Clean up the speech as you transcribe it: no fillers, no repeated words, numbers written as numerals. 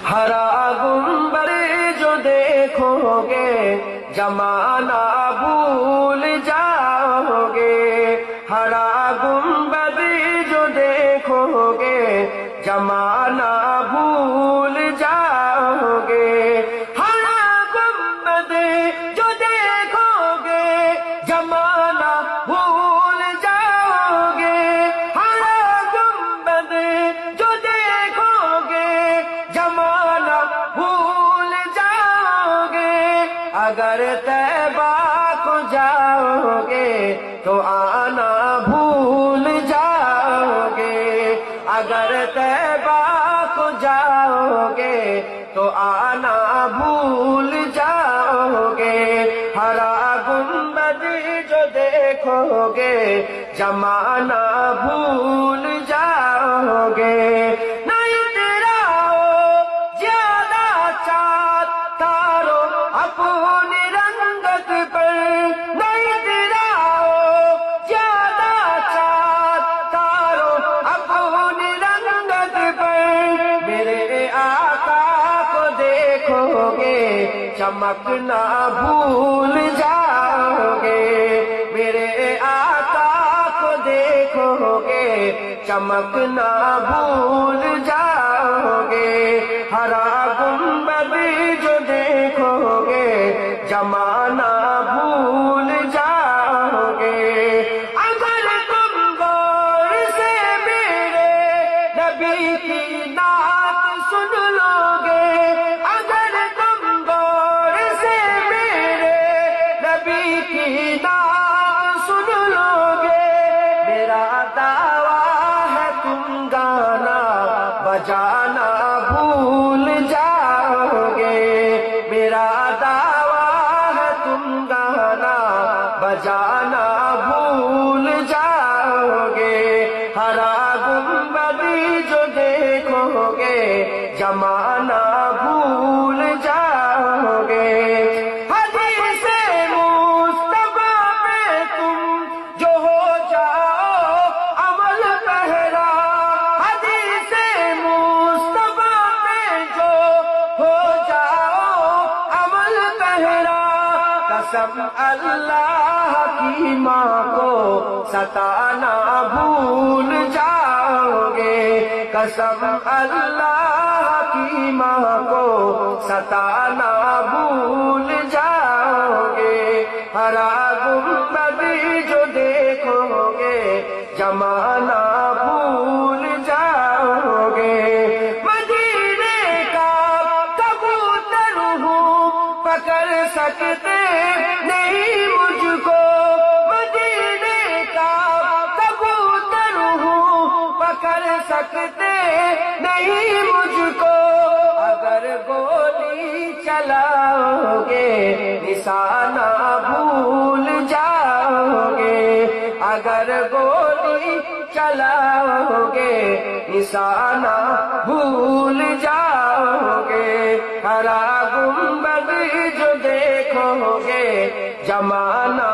ہرا گنبد جو دیکھو گے زمانہ بھول جاؤ گے، ہرا گنبد جو دیکھو گے زمانہ بھول جاؤ گے، ہرا گنبد جو دیکھو گے زمانہ بھول جاؤ گے، ہرا گنبد جو دیکھو گے زمانہ بھول جاؤ گے، اگر طیبہ کو جاؤ گے تو آنا بھول جاؤ گے، اگر طیبہ کو جاؤ گے تو آنا بھول جاؤ گے، ہرا گنبد جو دیکھو گے زمانہ بھول جاؤ گے، نہیں تیرا زیادہ چاند تارو اپنی رنگت پر، نہیں تیرا زیادہ چاند تارو اپنی رنگت پر، میرے آقا کو دیکھو گے چمکنا بھول جاؤ گے، میرے آقا کو دیکھو گے چمکنا بھول جاؤ گے، ہرا گنبد جو دیکھو گے زمانہ بھول جاؤ گے، اگر تم غور سے میرے نبی کی نعت سن لو گے، اگر تم غور سے میرے نبی کی نعت سن لو گے، میرا دعویٰ ہے تم گانا بجانا بھول جاؤ گے، میرا دعویٰ ہے تم گانا بجانا بھول جاؤ گے، ہرا گنبد جو دیکھو گے زمانہ بھول جاؤ گے، حدیث مصطفیٰ پہ تم جو ہو جاؤ عمل پہرا، حدیث مصطفیٰ پہ جو ہو جاؤ عمل پہرا، قسم اللہ کی ماں کو ستانا بھول جاؤ گے، قسم اللہ کی ماں کو ستانا بھول جاؤ گے، ہرا گنبد جو دیکھو گے زمانہ بھول جاؤ گے، مدینے کا کبوتر ہوں پکڑ سکتے نہیں مجھ کو، مدینے کا کبوتر ہوں پکڑ سکتے نہیں مجھ کو، اگر گولی چلاؤ گے نشانہ بھول جاؤ گے، اگر گولی چلاؤ گے نشانہ بھول جاؤ گے، ہرا گنبد جو دیکھو گے زمانہ